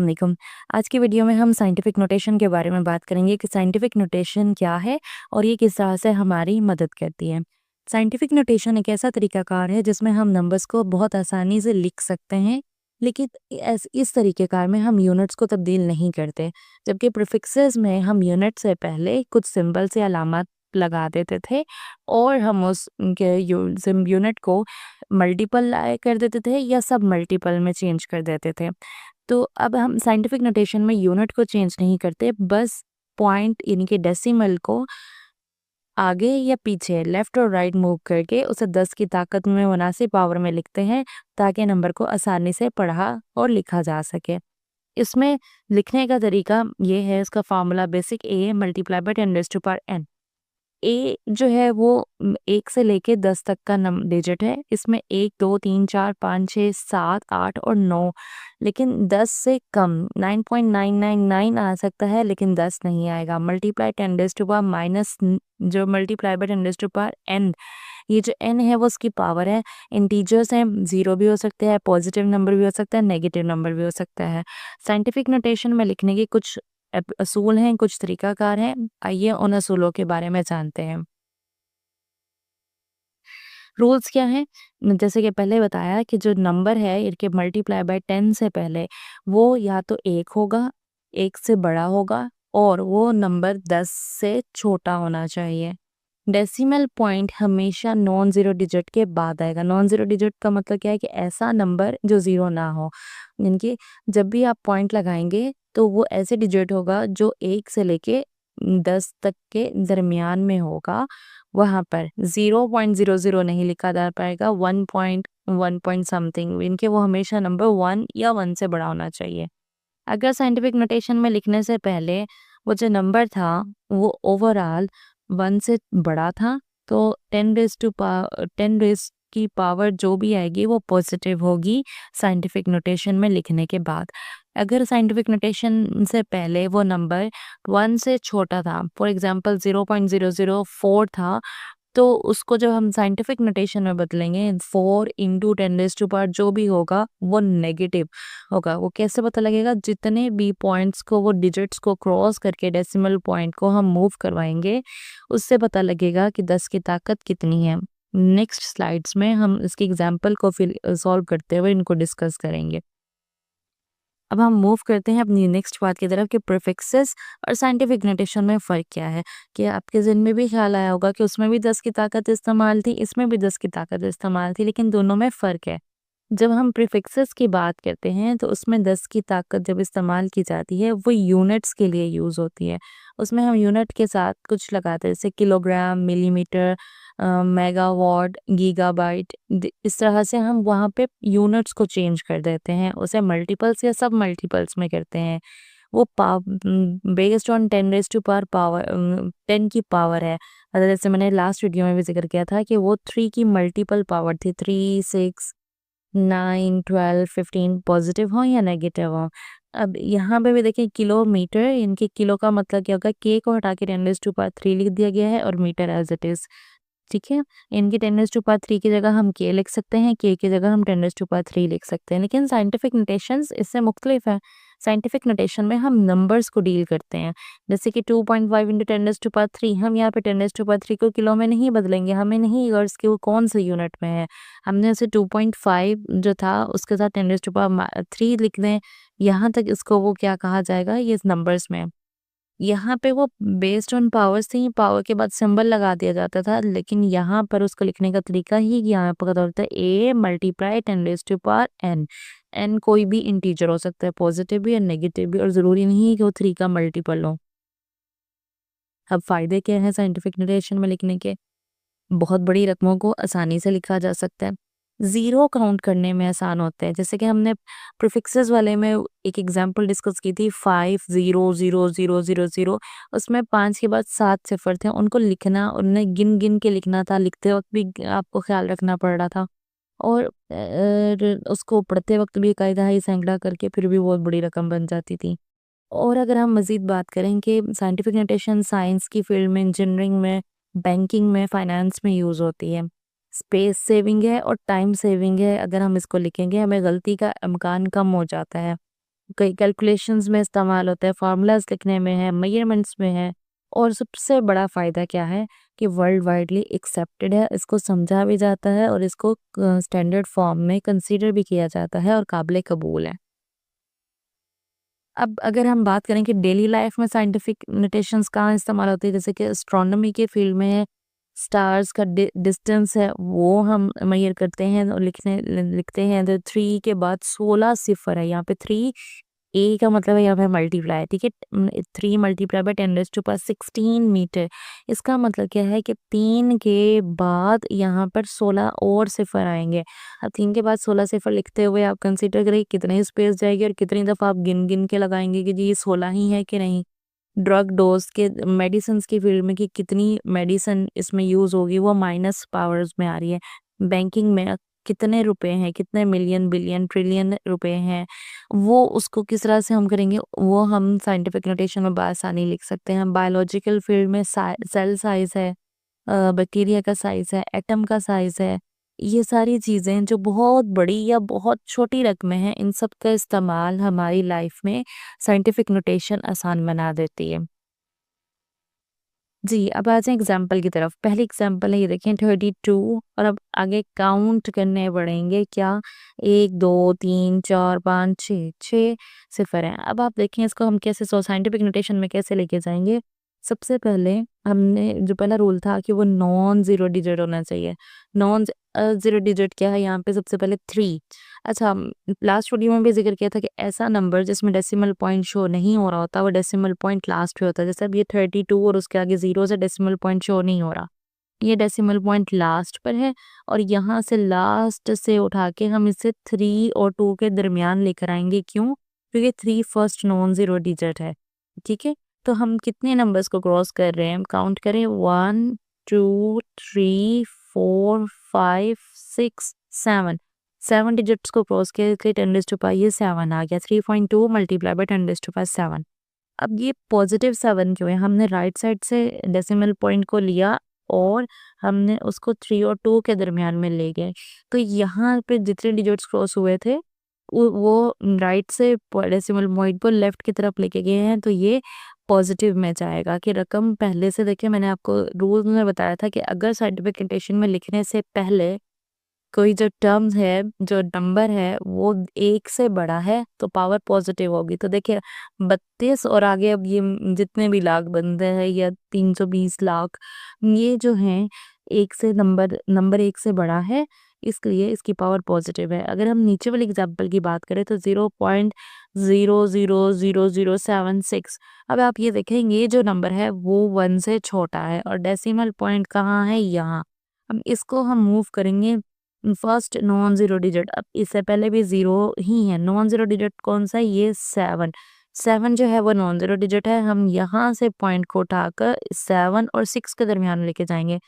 वालेकुम। आज की वीडियो में हम साइंटिफिक नोटेशन के बारे में बात करेंगे कि साइंटिफिक नोटेशन क्या है और ये किस तरह से हमारी मदद करती है। साइंटिफिक नोटेशन एक ऐसा तरीकाकार है जिसमें हम नंबर्स को बहुत आसानी से लिख सकते हैं, लेकिन इस तरीक़ेकार में हम यूनिट्स को तब्दील नहीं करते। जबकि प्रीफिक्सेस में हम यूनिट से पहले कुछ सिंबल्स या अलामत लगा देते थे और हम उस के यूनिट को मल्टीपल कर देते थे या सब मल्टीपल में चेंज कर देते थे। तो अब हम साइंटिफिक नोटेशन में यूनिट को चेंज नहीं करते, बस पॉइंट यानी कि डेसिमल को आगे या पीछे लेफ्ट और राइट मूव करके उसे 10 की ताकत में मुनासिब पावर में लिखते हैं, ताकि नंबर को आसानी से पढ़ा और लिखा जा सके। इसमें लिखने का तरीका ये है, इसका formula basic a multiply by 10 raised to power n। A जो है वो 1 से लेके 10 तक का डिजिट है। इसमें 1, 2, 3, 4, 5, 6, 7, 8 और 9, लेकिन 10 से कम 9.999 आ सकता है, लेकिन 10 नहीं आएगा। Multiply 10 raised to power minus जो multiply by 10 raised to power n, ये जो n है वो उसकी पावर है। इंटीजर्स हैं, 0 भी हो सकते हैं, पॉजिटिव नंबर भी हो सकता है, नेगेटिव नंबर भी हो सकता है। साइंटिफिक नोटेशन में लिखने के कुछ असूल हैं, कुछ तरीकाकार हैं। आइए उन असूलों के बारे में जानते हैं। रूल्स क्या हैं? जैसे कि पहले बताया कि जो नंबर है इनके मल्टीप्लाई बाय 10 से पहले वो या तो 1 होगा, 1 से बड़ा होगा और वो नंबर 10 से छोटा होना चाहिए। डेसिमल पॉइंट हमेशा नॉन ज़ीरो डिजिट के बाद आएगा। नॉन ज़ीरो डिजिट का मतलब क्या है कि ऐसा नंबर जो ज़ीरो ना हो। यानी कि जब भी आप पॉइंट लगाएँगे तो वो ऐसे डिजिट होगा जो 1 से लेके 10 तक के दरमियान में होगा। वहाँ पर 0.00 नहीं लिखा जा पाएगा, 1 पॉइंट 1 पॉइंट समथिंग, इनके वो हमेशा नंबर 1 या 1 से बड़ा होना चाहिए। अगर साइंटिफिक नोटेशन में लिखने से पहले वो जो नंबर था वो ओवरऑल 1 से बड़ा था, तो 10 रेज़ की पावर जो भी आएगी वो पॉजिटिव होगी साइंटिफिक नोटेशन में लिखने के बाद। अगर साइंटिफिक नोटेशन से पहले वो नंबर 1 से छोटा था, फॉर एग्जांपल 0.004 था, तो उसको जब हम साइंटिफिक नोटेशन में बदलेंगे 4 इंटू 10 रेज़्ड टू पावर जो भी होगा वो नेगेटिव होगा। वो कैसे पता लगेगा? जितने भी पॉइंट्स को वो डिजिट्स को क्रॉस करके डेसिमल पॉइंट को हम मूव करवाएंगे, उससे पता लगेगा कि 10 की ताकत कितनी है। नेक्स्ट स्लाइड्स में हम इसके एग्जाम्पल को फिर सॉल्व करते हुए इनको डिस्कस करेंगे। अब हम मूव करते हैं अपनी नेक्स्ट बात की तरफ कि प्रीफिक्सेस और साइंटिफिक नोटेशन में फ़र्क क्या है। कि आपके ज़हन में भी ख्याल आया होगा कि उसमें भी 10 की ताकत इस्तेमाल थी, इसमें भी 10 की ताकत इस्तेमाल थी, लेकिन दोनों में फ़र्क है। जब हम प्रीफिक्सेस की बात करते हैं तो उसमें 10 की ताकत जब इस्तेमाल की जाती है वो यूनिट्स के लिए यूज़ होती है। उसमें हम यूनिट के साथ कुछ लगाते हैं, जैसे किलोग्राम, मिलीमीटर, मेगावाट, गीगाबाइट। इस तरह से हम वहाँ पे यूनिट्स को चेंज कर देते हैं, उसे मल्टीपल्स या सब मल्टीपल्स में करते हैं। वो based on 10 raised to power 10 की पावर है। जैसे मैंने लास्ट वीडियो में भी जिक्र किया था कि वो 3 की मल्टीपल पावर थी, 3, 6, 9, 12, 15 पॉजिटिव हो या नेगेटिव हो। अब यहाँ पे भी देखिए किलोमीटर, इनके किलो का मतलब क्या होगा, के को हटा के 10 रेज़्ड टू पावर 3 लिख दिया गया है और मीटर एज इट इज़। ठीक है, इनकी 10 रेज़्ड टू पावर 3 की जगह हम के लिख सकते हैं, के की जगह हम 10 रेज़्ड टू पावर 3 लिख सकते हैं, लेकिन साइंटिफिक नोटेशंस इससे मुख्तलिफ है। साइंटिफिक नोटेशन में हम नंबर्स को डील करते हैं, जैसे कि 2.5 इंटू 10 रेज़्ड टू पावर 3, हम यहाँ पे 10 रेज़्ड टू पावर 3 को किलो में नहीं बदलेंगे, हमें नहीं गर्स कि वो कौन से यूनिट में है। हमने उसे 2.5 जो था उसके साथ 10 रेज़्ड टू पावर 3 लिख दें, यहाँ तक इसको वो क्या कहा जाएगा, ये नंबर्स में। यहाँ पे वो बेस्ड ऑन पावर्स थी, पावर के बाद सिंबल लगा दिया जाता था, लेकिन यहाँ पर उसको लिखने का तरीका ही यहाँ पर पता होता है, a multiply 10 raised to power n। n कोई भी इंटीजर हो सकता है, पॉजिटिव भी और नेगेटिव भी, और ज़रूरी नहीं है कि वो 3 का मल्टीपल हो। अब फ़ायदे क्या हैं साइंटिफिक नोटेशन में लिखने के? बहुत बड़ी रकमों को आसानी से लिखा जा सकता है। ज़ीरो काउंट करने में आसान होता है, जैसे कि हमने प्रीफिक्सेस वाले में एक एग्जांपल डिस्कस की थी, 5 0 0 0 0 0। उसमें 5 के बाद 7 सिफर थे, उनको लिखना, उन्हें गिन-गिन के लिखना था, लिखते वक़्त भी आपको ख़्याल रखना पड़ रहा था और उसको पढ़ते वक़्त भी कायदा-ई सैंकड़ा करके फिर भी बहुत बड़ी रकम बन जाती थी। और अगर हम मज़ीद बात करें कि साइंटिफिक नोटेशन साइंस की फील्ड में, इंजीनियरिंग में, बैंकिंग में, फाइनेंस में यूज़ होती है। स्पेस सेविंग है और टाइम सेविंग है, अगर हम इसको लिखेंगे हमें गलती का इम्कान कम हो जाता है। कई कैलकुलेशंस में इस्तेमाल होता है, फार्मूलाज़ लिखने में है, मेजरमेंट्स में है और सबसे बड़ा फ़ायदा क्या है कि वर्ल्ड वाइडली एक्सेप्टेड है, इसको समझा भी जाता है और इसको स्टैंडर्ड फॉर्म में कंसीडर भी किया जाता है और काबिल कबूल है। अब अगर हम बात करें कि डेली लाइफ में साइंटिफिक नोटेशंस कहाँ इस्तेमाल होती है, जैसे कि एस्ट्रोनॉमी के फील्ड में स्टार्स का डिस्टेंस है वो हम मेजर करते हैं और लिखते हैं तो 3 के बाद 16 सिफर है, यहाँ पे 3 ए का मतलब है यहाँ पे मल्टीप्लाई है, ठीक है। 3 मल्टीप्लाई बाय 10⁻16 मीटर। इसका मतलब क्या है कि 3 के बाद यहाँ पर 16 और सिफर आएंगे। अब 3 के बाद 16 सिफर लिखते हुए आप कंसिडर करें कितने स्पेस जाएगी और कितनी दफ़ा आप गिन गिन के लगाएंगे कि जी ये 16 ही है कि नहीं। ड्रग डोज के मेडिसिन्स की फील्ड में कि कितनी मेडिसिन इसमें यूज़ होगी वो माइनस पावर्स में आ रही है। बैंकिंग में कितने रुपए हैं, कितने मिलियन, बिलियन, ट्रिलियन रुपए हैं, वो उसको किस तरह से हम करेंगे, वो हम साइंटिफिक नोटेशन में बआसानी लिख सकते हैं। बायोलॉजिकल फील्ड में सेल साइज़ है, बैक्टीरिया का साइज़ है, एटम का साइज़ है, ये सारी चीज़ें जो बहुत बड़ी या बहुत छोटी रकमें हैं, इन सब का इस्तेमाल हमारी लाइफ में साइंटिफिक नोटेशन आसान बना देती है। जी, अब आ जाएँ एग्ज़ाम्पल की तरफ। पहली एग्ज़ाम्पल है ये देखें 32 और अब आगे काउंट करने पड़ेंगे क्या 1, 2, 3, 4, 5, 6, 6 सिफ़र हैं। अब आप देखें इसको हम कैसे साइंटिफिक नोटेशन में कैसे लेके जाएँगे। सबसे पहले हमने जो पहला रूल था कि वो नॉन ज़ीरो डिजिट होना चाहिए। ज़ीरो डिजिट क्या है यहाँ पे सबसे पहले 3। अच्छा, लास्ट वीडियो में भी ज़िक्र किया था कि ऐसा नंबर जिसमें डेसिमल पॉइंट शो नहीं हो रहा होता, वो डेसिमल पॉइंट लास्ट पे होता है। जैसे अब ये 32 और उसके आगे 0 से डेसिमल पॉइंट शो नहीं हो रहा। ये डेसिमल पॉइंट लास्ट पर है और यहाँ से लास्ट से उठा के हम इसे 3 और 2 के दरमियान लेकर आएँगे। क्यों? क्योंकि 3 फर्स्ट नॉन ज़ीरो डिजिट है। ठीक है? तो हम कितने नंबर्स को क्रॉस कर रहे हैं? काउंट करें 1, 2, 3, 4, 5, 6, 7। 7 डिजिट्स को क्रॉस करके 10⁻⁵ ये 7 आ गया। 3.2 मल्टीप्लाई बाय 10⁻⁷। अब ये पॉजिटिव 7 क्यों है? हमने राइट साइड से डेसिमल पॉइंट को लिया और हमने उसको 3 और 2 के दरमियान में ले गए। तो यहाँ पे जितने डिजिट्स क्रॉस हुए थे वो राइट से डेसिमल पॉइंट को लेफ्ट की तरफ लेके गए हैं, तो ये पॉजिटिव में जाएगा कि रकम पहले से देखिए मैंने आपको रूल में बताया था कि अगर साइंटिफिक नोटेशन में लिखने से पहले कोई जो टर्म्स है, जो नंबर है वो 1 से बड़ा है तो पावर पॉजिटिव होगी। तो देखिए 32 और आगे अब ये जितने भी लाख बनते हैं या 320 लाख, ये जो हैं 1 से नंबर 1 से बड़ा है, इसलिए इसकी पावर पॉजिटिव है। अगर हम नीचे वाली एग्ज़ाम्पल की बात करें तो 0.000076। अब आप ये देखें ये जो नंबर है वो 1 से छोटा है और डेसिमल पॉइंट कहाँ है? यहाँ। अब इसको हम मूव करेंगे फर्स्ट नॉन ज़ीरो डिजिट। अब इससे पहले भी 0 ही है। नॉन ज़ीरो डिजिट कौन-सा है? ये 7। 7 जो है वो नॉन ज़ीरो डिजिट है। हम यहाँ से पॉइंट को उठाकर 7 और 6 के दरमियान लेके जाएँगे।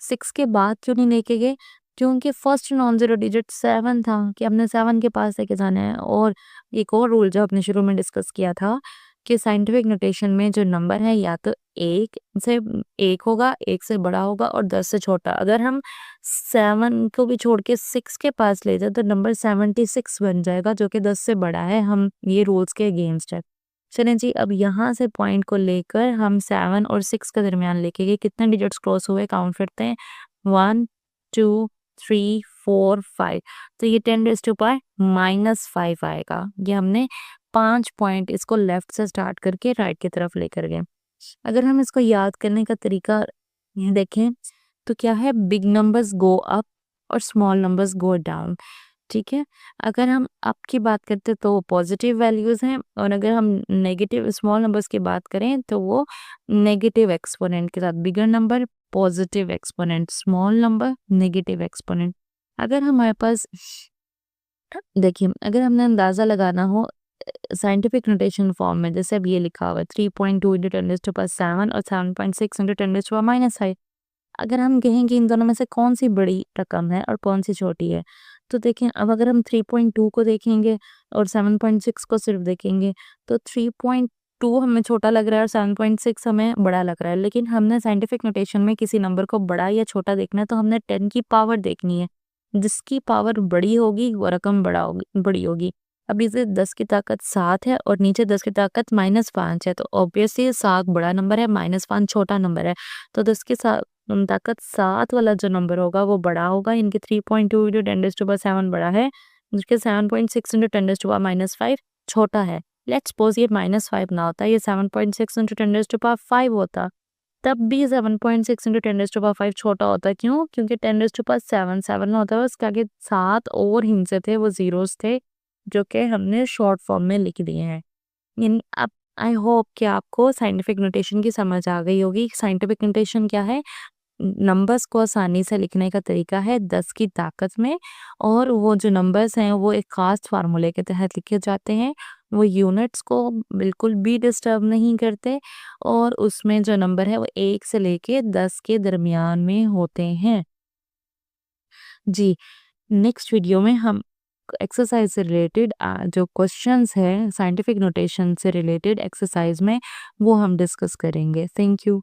6 के बाद क्यों नहीं लेके गए? क्योंकि फर्स्ट नॉन ज़ीरो डिजिट 7 था कि हमने 7 के पास लेके जाना है। और एक और रूल जो आपने शुरू में डिस्कस किया था कि साइंटिफिक नोटेशन में जो नंबर है या तो 1 से 1 होगा, 1 से बड़ा होगा और 10 से छोटा। अगर हम 7 को भी छोड़ के 6 के पास ले जाए तो नंबर 76 बन जाएगा जो कि 10 से बड़ा है। हम ये रूल्स के अगेंस्ट है। चलें जी, अब यहाँ से पॉइंट को लेकर हम 7 और 6 के दरमियान लेके गए। कितने डिजिट्स क्रॉस हुए काउंट करते हैं 1, 2, 3, 4, 5। तो ये 10⁻⁻5 आएगा। ये हमने 5 पॉइंट इसको लेफ्ट से स्टार्ट करके राइट की तरफ लेकर गए। अगर हम इसको याद करने का तरीका ये देखें तो क्या है, बिग नंबर्स गो अप और स्मॉल नंबर्स गो डाउन। ठीक है, अगर हम अप की बात करते तो पॉजिटिव वैल्यूज़ हैं और अगर हम नेगेटिव स्मॉल नंबर्स की बात करें तो वो नेगेटिव एक्सपोनेंट के साथ। Bigger number positive exponent, small number negative exponent. अगर हमारे पास देखिए अगर हमने अंदाज़ा लगाना हो साइंटिफिक नोटेशन फॉर्म में, जैसे अब ये लिखा हुआ है 3.2 × 10⁻7 और 7.6 × 10⁻⁻5। अगर हम कहें कि इन दोनों में से कौन सी बड़ी रकम है और कौन सी छोटी है, तो देखें अब अगर हम 3.2 को देखेंगे और 7.6 को सिर्फ देखेंगे तो 3.2 हमें छोटा लग रहा है और 7.6 हमें बड़ा लग रहा है। लेकिन हमने साइंटिफिक नोटेशन में किसी नंबर को बड़ा या छोटा देखना है तो हमने 10 की पावर देखनी है। जिसकी पावर बड़ी होगी वो रकम बड़ी होगी। अब इसे 10 की ताकत 7 है और नीचे 10 की ताकत -5 है, तो ऑब्वियसली 7 बड़ा नंबर है, -5 छोटा नंबर है। तो 10 की ताकत 7 वाला जो नंबर होगा वो बड़ा होगा, इनके 3.2 × 10⁻7 बड़ा है, जबकि 7.6 × 10⁻5 छोटा है। लेट्स सपोज़ ये -5 ना होता, ये 7.6 × 10⁻5 होता, तब भी 7.6 × 10⁻5 छोटा होता। क्यों? क्योंकि 10⁻7 7 होता है, उसके आगे 7 और हिस्से थे, वो ज़ीरोज़ थे, जो कि हमने शॉर्ट फॉर्म में लिख दिए हैं। इन अब आई होप कि आपको साइंटिफिक नोटेशन की समझ आ गई होगी। साइंटिफिक नोटेशन क्या है? नंबर्स को आसानी से लिखने का तरीका है 10 की ताकत में, और वो जो नंबर्स हैं वो एक ख़ास फार्मूले के तहत लिखे जाते हैं। वो यूनिट्स को बिल्कुल भी डिस्टर्ब नहीं करते, और उसमें जो नंबर है वो 1 से लेके 10 के दरमियान में होते हैं। जी, नेक्स्ट वीडियो में हम एक्सरसाइज से रिलेटेड जो क्वेश्चंस हैं साइंटिफिक नोटेशन से रिलेटेड एक्सरसाइज में, वो हम डिस्कस करेंगे। Thank you.